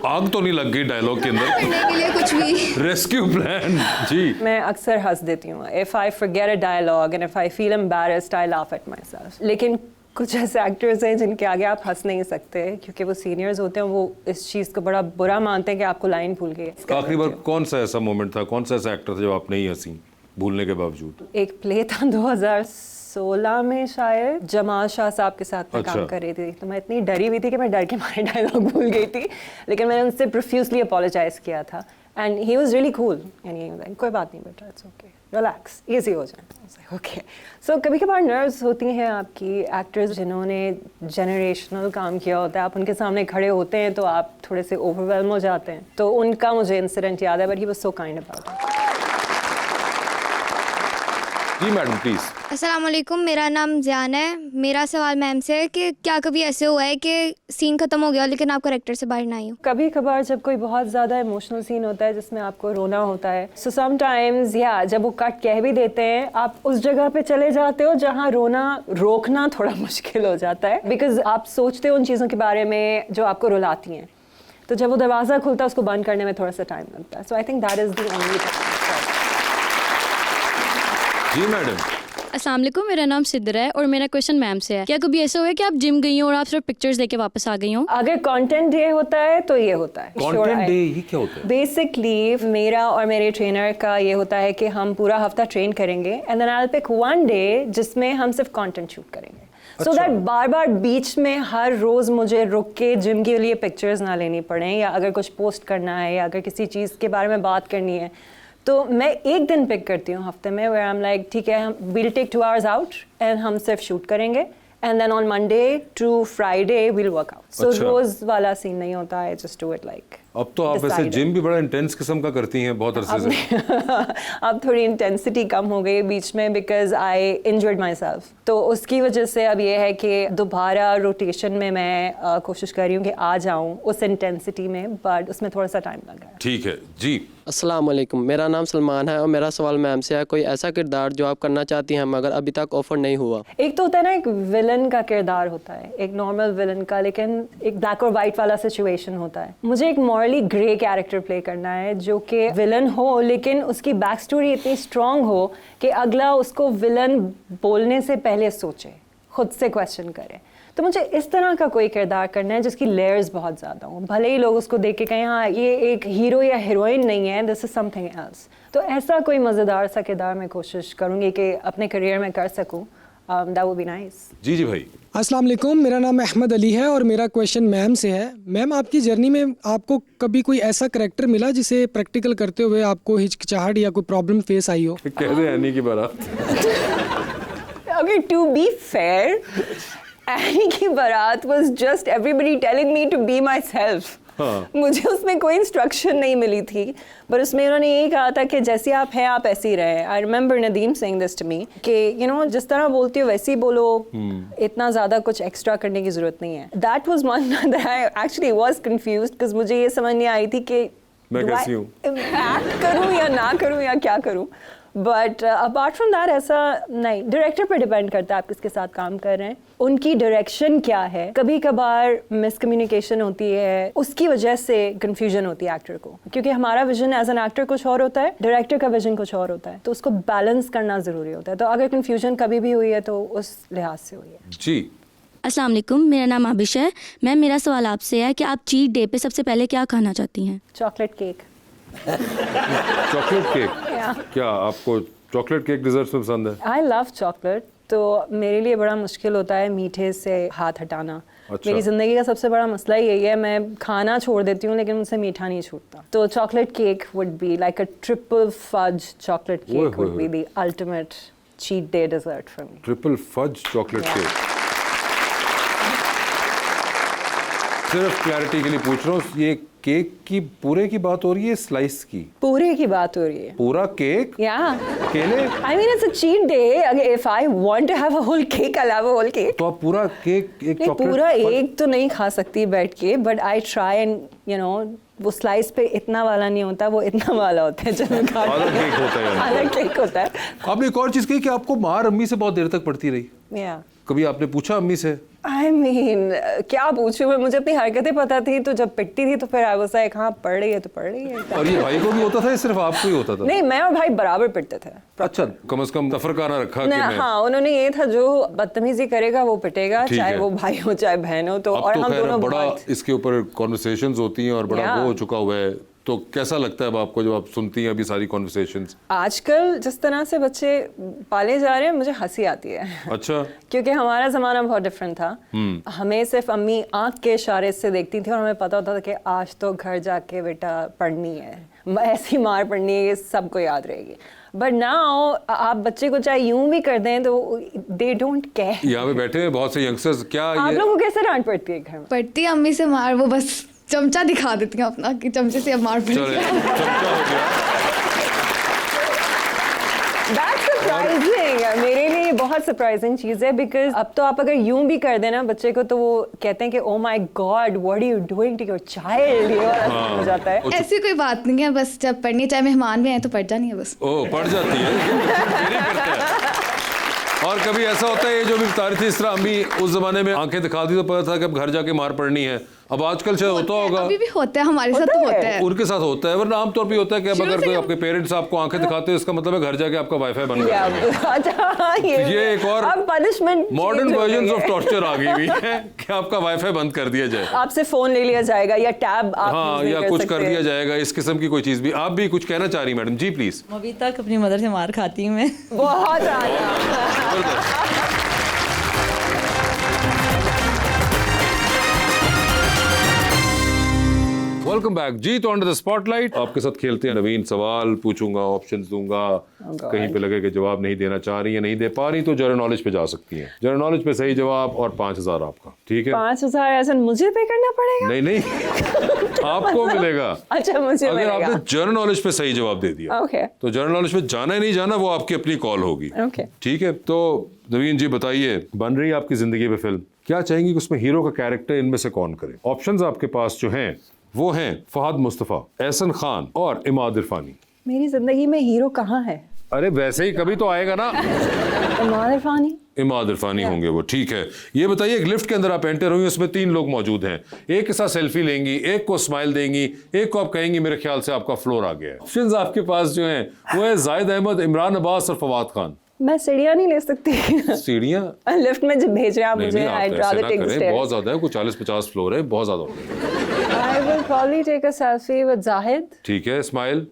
S1: आग तो नहीं लग गई डायलॉग के अंदर?
S2: करने के लिए कुछ भी.
S1: Rescue plan. जी,
S8: मैं अक्सर हंस देती हूँ. If I forget a dialogue and if I feel embarrassed I laugh at myself. लेकिन कुछ ऐसे एक्टर्स हैं जिनके आगे आप हंस नहीं सकते क्योंकि वो सीनियर्स होते हैं. वो इस चीज़ को बड़ा बुरा मानते हैं कि आपको लाइन भूल गई.
S1: आखिरी बार कौन सा ऐसा मोमेंट था, कौन सा ऐसा एक्टर था जब आप नहीं हंसी भूलने के बावजूद?
S8: एक प्ले था 2016 में शायद, जमाल शाह साहब के साथ मैं
S1: अच्छा.
S8: काम कर रही थी. तो मैं इतनी डरी हुई थी कि मैं डर के मारे डायलॉग भूल गई थी. लेकिन मैंने उनसे प्रोफ्यूजली अपोलोजाइज किया था and he was really cool. यानी कोई बात नहीं बेटा, इट्स ओके. रिलैक्स, इजी हो जाए। ओके, सो कभी कभार नर्व्स होती हैं आपकी, एक्टर्स जिन्होंने जनरेशनल काम किया होता है, आप उनके सामने खड़े होते हैं तो आप थोड़े से ओवरवेलम हो जाते हैं। तो उनका मुझे इंसिडेंट याद है, but he was so kind about it.
S1: जी मैडम प्लीज।
S2: अस्सलाम वालेकुम, मेरा नाम ज़ियान है। मेरा सवाल मैम से है कि क्या कभी ऐसे हुआ है कि सीन ख़त्म हो गया लेकिन आप कैरेक्टर से बाहर ना आई हो?
S8: कभी कभार जब कोई बहुत ज़्यादा इमोशनल सीन होता है जिसमें आपको रोना होता है, सो समटाइम्स या जब वो कट कह भी देते हैं, आप उस जगह पे चले जाते हो जहाँ रोना रोकना थोड़ा मुश्किल हो जाता है, बिकॉज आप सोचते हो उन चीज़ों के बारे में जो आपको रुलाती हैं। तो जब वो दरवाज़ा खुलता है उसको बंद करने में थोड़ा सा टाइम लगता है। So I think that is the only time.
S1: जी मैडम।
S4: अस्सलाम वालेकुम, मेरा नाम सिद्र है और मेरा क्वेश्चन मैम से है। क्या कभी ऐसा हुआ है कि आप जिम गई हो और आप सिर्फ पिक्चर्स देके वापस आ गई हो?
S8: अगर कंटेंट डे होता है तो ये होता है।
S1: कंटेंट डे ये क्या होता है?
S8: बेसिकली मेरा और मेरे ट्रेनर का ये होता है कि हम पूरा हफ्ता ट्रेन करेंगे and then I will pick one day जिसमें हम सिर्फ कंटेंट शूट करेंगे, सो दैट बार बार बीच में हर रोज मुझे रुक के जिम के लिए पिक्चर्स ना लेनी पड़े, या अगर कुछ पोस्ट करना है या अगर किसी चीज़ के बारे में बात करनी है तो मैं एक दिन पिक करती हूँ हफ्ते में, वेयर आई एम लाइक ठीक है, हम will take 2 hours out and हम सिर्फ शूट करेंगे and then on Monday to Friday will work out. So रोज वाला सीन नहीं होता है, जस्ट डू इट लाइक।
S1: अब तो आप वैसे जिम भी बड़ा इंटेंस किस्म का करती हैं बहुत अरसे से।
S8: अब थोड़ी इंटेंसिटी कम हो गई बीच में, because I injured my self, तो उसकी वजह से अब ये है कि दोबारा रोटेशन में मैं कोशिश कर रही हूँ कि आ जाऊँ उस इंटेंसिटी में, बट उसमें थोड़ा सा टाइम लग रहा है।
S1: ठीक है जी।
S3: अस्सलाम वालेकुम, मेरा नाम सलमान है और मेरा सवाल मैम से है, कोई ऐसा किरदार जो आप करना चाहती हैं मगर अभी तक ऑफर नहीं हुआ?
S8: एक तो होता है ना, एक विलन का किरदार होता है, एक नॉर्मल विलन का, लेकिन एक ब्लैक और वाइट वाला सिचुएशन होता है। मुझे एक मॉरली ग्रे कैरेक्टर प्ले करना है जो कि विलन हो लेकिन उसकी बैक स्टोरी इतनी स्ट्रांग हो कि अगला उसको विलन बोलने से पहले सोचे, खुद से क्वेश्चन करे। तो मुझे इस तरह का कोई किरदार करना है जिसकी लेयर्स बहुत ज़्यादा हों, भले ही लोग उसको देख के कहें हाँ ये एक हीरो या हीरोइन नहीं है, दिस इज समथिंग एल्स। तो ऐसा कोई मज़ेदार सा किरदार मैं कोशिश करूँगी कि अपने करियर में कर सकूँ। That would be nice.
S1: जी जी भाई।
S9: अस्सलाम वालेकुम, मेरा नाम अहमद अली है और मेरा क्वेश्चन मैम से है। मैम, आपकी जर्नी में आपको कभी कोई ऐसा करैक्टर मिला जिसे प्रैक्टिकल करते हुए आपको हिचकिचाहट या कोई प्रॉब्लम फेस आई हो?
S1: कह दे एनी की बारात।
S8: Okay, to be fair, any की बारात was just everybody telling me to be myself. मुझे उसमें कोई इंस्ट्रक्शन नहीं मिली थी, पर उसमें उन्होंने यही कहा था कि जैसे आप हैं आप ऐसे ही रहें। I remember Nadeem saying this to me कि यू नो जिस तरह बोलती हो वैसे ही बोलो, इतना ज़्यादा कुछ एक्स्ट्रा करने की ज़रूरत नहीं है। That was one that I actually was confused, because मुझे ये समझ नहीं आई थी कि
S1: मैं कैसी हूँ,
S8: एक्ट करूँ या ना करूँ या क्या करूँ। बट अपार्ट फ्रॉम दैट ऐसा नहीं, डायरेक्टर पर डिपेंड करता है आप किसके साथ काम कर रहे हैं, उनकी डायरेक्शन क्या है। कभी कभार मिसकम्युनिकेशन होती है, उसकी वजह से कंफ्यूजन होती है एक्टर को, क्योंकि हमारा विजन एज एन एक्टर कुछ और होता है, डायरेक्टर का विजन कुछ और होता है, तो उसको बैलेंस करना ज़रूरी होता है। तो अगर कंफ्यूजन कभी भी हुई है तो उस लिहाज से हुई है।
S1: जी।
S4: अस्सलाम वालेकुम, मेरा नाम आबिश है। मैम, मेरा सवाल आपसे है कि आप चीट डे पे सबसे पहले क्या खाना चाहती हैं?
S8: Chocolate cake.
S1: Chocolate cake? क्या आपको चॉकलेट केक डिजर्ट्स में पसंद है?
S8: आई लव चॉकलेट, तो मेरे लिए बड़ा मुश्किल होता है मीठे से हाथ हटाना।
S1: अच्छा।
S8: मेरी ज़िंदगी का सबसे बड़ा मसला यही है, मैं खाना छोड़ देती हूँ लेकिन मुझसे मीठा नहीं छूटता। तो chocolate cake would be like a triple fudge chocolate cake would be the ultimate cheat day dessert for me.
S1: Triple fudge chocolate cake. सिर्फ क्लैरिटी के लिए पूछ रहा हूँ, ये केक की पूरे की बात हो रही है स्लाइस की?
S8: पूरे की बात हो रही है।
S1: पूरा केक?
S8: या
S1: केले?
S8: I mean it's a cheat day, if I want to have a whole cake I have a whole cake.
S1: तो आप पूरा केक एक चॉकलेट?
S8: पूरा एक तो नहीं खा सकती बैठ के, but I try and you know वो स्लाइस पे इतना वाला नहीं होता, वो इतना वाला होता है जब मैं
S1: अलग केक होता है।
S8: अलग केक होता है।
S1: आपने एक और चीज कही कि आपको मार अम्मी से बहुत देर तक पड़ती रही।
S8: या
S1: कभी आपने पूछा अम्मी से?
S8: आई मीन क्या पूछूं मैं, मुझे अपनी हरकतें पता थी, तो जब पिटती थी तो फिर आई वाज लाइक हाँ पढ़ रही है तो पढ़ रही है।
S1: और ये भाई को भी होता था या सिर्फ आपको ही होता था?
S8: नहीं, मैं और भाई बराबर पिटते थे।
S1: अच्छा, कम से कम तफरकाना रखा कि मैं।
S8: हाँ, उन्होंने ये था जो बदतमीजी करेगा वो पिटेगा, चाहे वो भाई हो चाहे बहन हो। तो
S1: अब
S8: और
S1: तो
S8: हम
S1: खैर
S8: दोनों
S1: बड़ा
S8: बहुत
S1: इसके ऊपर कॉन्वर्सेशंस होती हैं और बड़ा वो हो चुका हुआ है, तो कैसा लगता है अब आपको जब आप सुनती हैं अभी सारी कॉन्वर्सेशंस?
S8: आजकल जिस तरह से बच्चे पाले जा रहे हैं मुझे हंसी आती है
S1: अच्छा।
S8: क्योंकि हमारा ज़माना बहुत डिफरेंट था। हमें सिर्फ अम्मी आंख के इशारे से देखती थी और हमें पता होता था कि आज तो घर जाके बेटा पढ़नी है, ऐसी मार पढ़नी है, ये सबको याद रहेगी। बट नाउ आप बच्चे को चाहे यूं भी कर दें तो दे डोंट केयर।
S1: यहाँ पे बैठे हैं बहुत से यंगस्टर्स, क्या
S8: आप
S1: ये
S8: लोगों को कैसे डांट पड़ती है घर में?
S2: पड़ती है अम्मी से मार, वो बस चमचा दिखा देती हैं अपना कि चमचे से अब मार पड़ी
S1: चले चमचा हो गया।
S8: That's surprising. मेरे लिए ये बहुत सरप्राइजिंग चीज़ है बिकॉज अब तो आप अगर यूं भी कर देना बच्चे को तो वो कहते हैं कि oh my god what are you doing to your child, ये वाला हो जाता है।
S2: ऐसी कोई बात नहीं है, बस जब पढ़नी चाहे मेहमान भी आए तो पढ़ जानी है बस।
S1: ओह पड़ जाती है, मेरी करते हैं। और कभी ऐसा होता है ये जो भी बता रही थी इस तरह अम्मी उस जमाने में आंखें दिखा दी तो पता था कि अब घर जाके मार पड़नी है, अब आजकल शायद होता होगा।
S2: अभी भी होता है, हमारे साथ तो होता है।
S1: उनके साथ होता है, वरना आमतौर पे होता है कि अब अगर कोई आपके पेरेंट्स आपको आंखें दिखाते हैं इसका मतलब है घर जाके आपका वाईफाई बन गया।
S8: अच्छा
S1: ये एक और
S8: अब punishment
S1: modern version of torture आ गई हुई है कि आपका वाईफाई बंद कर दिया जाए,
S8: आपसे फोन ले लिया जाएगा या टैब आप
S1: हाँ
S8: use नहीं
S1: या कुछ कर
S8: सकते।
S1: दिया जाएगा, इस किस्म की कोई चीज भी। आप भी कुछ कहना चाह रही मैडम जी प्लीज।
S10: अभी तक अपनी मदर से मार खाती हूँ मैं।
S8: बहुत ज़्यादा।
S1: वेलकम बैक जी तो अंडर द स्पॉटलाइट आपके साथ खेलते हैं। नवीन सवाल पूछूंगा, ऑप्शंस दूंगा, कहीं पे लगे कि जवाब नहीं देना चाह रही है, नहीं दे पा रही तो जनरल नॉलेज पे जा सकती हैं। जनरल नॉलेज पे सही जवाब और 5,000 आपका, ठीक है?
S8: 5,000 ऐसा मुझे पे करना पड़ेगा?
S1: नहीं नहीं आपको मिलेगा।
S8: अच्छा मुझे
S1: अगर
S8: मिलेगा।
S1: आपने जनरल नॉलेज पे सही जवाब दे दिया
S8: ओके
S1: तो जनरल नॉलेज पे जाना ही नहीं जाना वो आपकी अपनी कॉल होगी,
S8: ओके
S1: ठीक है? तो नवीन जी बताइए, बन रही है आपकी जिंदगी में फिल्म, क्या चाहेंगी कि उसमें हीरो का कैरेक्टर इनमें से कौन करे? ऑप्शंस आपके पास जो हैं वो हैं फहद मुस्तफ़ा, एहसन खान और इमाद इरफानी।
S8: मेरी जिंदगी में हीरो कहाँ है?
S1: अरे वैसे ही कभी तो आएगा ना।
S8: इमाद इरफानी।
S1: इमाद इरफानी होंगे वो, ठीक है। ये बताइए एक लिफ्ट के अंदर आप एंटर हुई, उसमें 3 लोग मौजूद हैं, एक के साथ सेल्फी लेंगी, एक को स्माइल देंगी, एक को आप कहेंगी मेरे ख्याल से आपका फ्लोर आ गया है। ऑप्शंस आपके पास जो हैं वो है जाहिद अहमद, इमरान अब्बास और फवाद खान।
S8: मैं सीढ़ियाँ नहीं ले सकती।
S1: सीढ़ियाँ
S8: लिफ्ट में जब भेज रहे हैं आप
S1: नहीं
S8: मुझे,
S1: नहीं आप
S8: I'd
S1: ऐसे
S8: rather
S1: ना
S8: take the
S1: करें,
S8: stairs.
S1: बहुत ज्यादा है, कुछ 40-50 फ्लोर है, बहुत ज्यादा।
S8: I will probably take a selfie with Zahid,
S1: ठीक है, स्माइल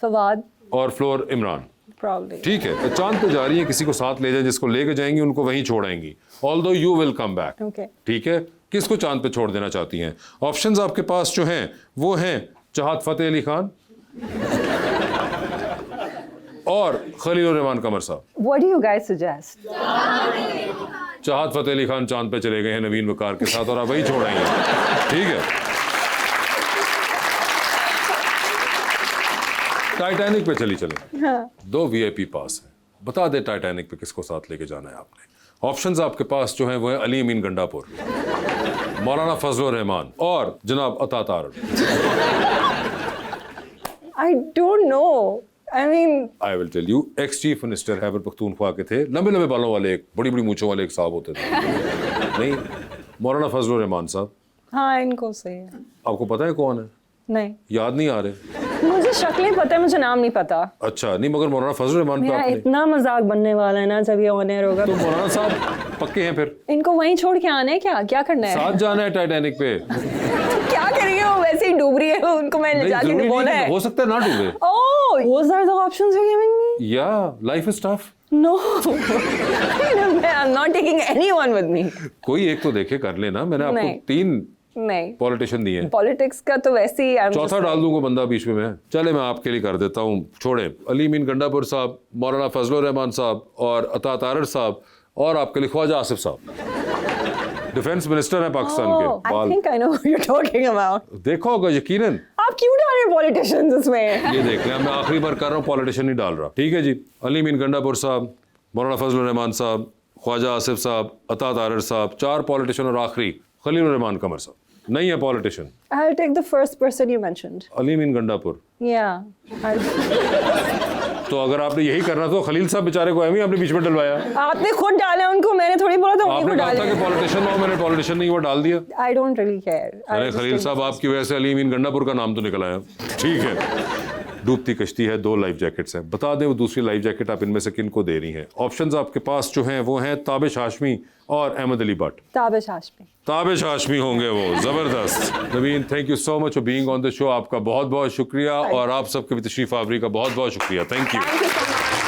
S8: Fawad,
S1: और फ्लोर इमरान,
S8: probably.
S1: ठीक है। तो चांद पे जा रही है, किसी को साथ ले जाए, जिसको लेके जाएंगी उनको वहीं छोड़ाएंगी, although you will come back,
S8: Okay.
S1: ठीक है? किसको चांद पे छोड़ देना चाहती हैं? ऑप्शंस आपके पास जो हैं वो हैं चाहत फतेह अली खान और खलील रहमान कमर साहब।
S8: What do you guys suggest?
S1: चाहत फतेह अली खान चांद पे चले गए हैं नवीन वकार के साथ और आप वही छोड़ाएंगे, ठीक है? टाइटैनिक पे चली चले, 2 VIP पास है, बता दे टाइटैनिक पे किसको साथ लेके जाना है आपने? ऑप्शंस आपके पास जो हैं वो है अली अमीन गंडापुर, मौलाना फजलुर रहमान और जनाब Ata Tarar.
S8: I don't know. I mean,
S1: I will tell you, ex chief minister Khyber Pakhtunkhwa के थे, लंबे लंबे बालों वाले, एक बड़ी बड़ी मूंछों वाले एक साहब होते थे। नहीं, मौलाना फजलुर रहमान साहब।
S8: हाँ इनको सही है।
S1: आपको पता है कौन है?
S8: नहीं
S1: याद नहीं आ रहे?
S8: मुझे शक्लें पता है, मुझे नाम नहीं पता।
S1: अच्छा नहीं, मगर मौलाना फजलुर रहमान पे
S8: मेरा
S1: आपने,
S8: इतना मजाक बनने वाला है ना जब ये ऑनर होगा।
S1: तो मौलाना साहब पक्के हैं फिर?
S8: इनको वहीं छोड़ के आना है क्या? क्या करना है?
S1: साथ जाना है टाइटैनिक पे?
S8: क्या करेंगे, वो वैसे ही डूब रही है, उनको मैं ले
S1: नहीं,
S8: जाके
S1: जरूरी
S8: डुबोना
S1: नहीं,
S8: है।
S1: हो सकता है ना डूबे।
S8: Oh, those are the options you're giving me?
S1: या life is tough.
S8: No. I'm not taking anyone with me.
S1: कोई एक तो देखे कर लेना, मैंने आपको
S8: नहीं।
S1: 3
S8: नहीं,
S1: पॉलिटिशियन दिए हैं,
S8: पॉलिटिक्स का तो वैसे ही
S1: चौथा डाल दूंगा बंदा बीच में मैं। चले मैं आपके लिए कर देता हूँ, छोड़े अली अमीन गंडापुर साहब, मौलाना फजलुर रहमान साहब और अता तारड़ साहब और आपके लिए ख्वाजा आसिफ साहब, डिफेंस मिनिस्टर हैं पाकिस्तान के।
S8: I
S1: बाल
S8: think I know who you're talking about.
S1: देखा होगा यकीनन।
S8: आप क्यों डाल रहे हैं पॉलिटिशियंस इसमें?
S1: ये देख लें, मैं आखिरी बार कर रहा हूँ, पॉलिटिशियन नहीं डाल रहा, ठीक है जी? अली अमीन गंडापुर साहब, मौलाना फजलुर रहमान साहब, ख्वाजा आसिफ साहब, अता तारड़ साहब, 4 पॉलिटिशियन और आखिरी खलील रहमान कमर साहब। नहीं है politician.
S8: I'll take the first person you mentioned.
S1: Ali Amin Gandapur.
S8: Yeah.
S1: तो अगर आपने यही करना तो खलील साहब बेचारे को एम ही आपने बीच में डलवाया।
S8: आपने खुद डाला उनको, मैंने थोड़ी बोला था उन्हीं को
S1: आपने कहा था
S8: डालें।
S1: कि पॉलिटिशियन हो, मैंने पॉलिटिशियन नहीं वो डाल दिया।
S8: I don't really care.
S1: अरे खलील साहब आपकी वजह से अली अमीन गंडापुर का नाम तो निकल आया, ठीक है? डूबती कश्ती है, 2 लाइफ जैकेट्स हैं। बता दें वो दूसरी लाइफ जैकेट आप इनमें से किन को दे रही हैं। ऑप्शंस आपके पास जो हैं वो हैं ताबिश हाशमी और अहमद अली भट्ट।
S8: ताबिश हाशमी।
S1: ताबिश हाशमी होंगे वो, ज़बरदस्त। Naveen, thank you so much for being on the show. आपका बहुत बहुत शुक्रिया और आप सबके भी तशरीफ आवरी का बहुत बहुत शुक्रिया। Thank you.
S8: Thank you so much.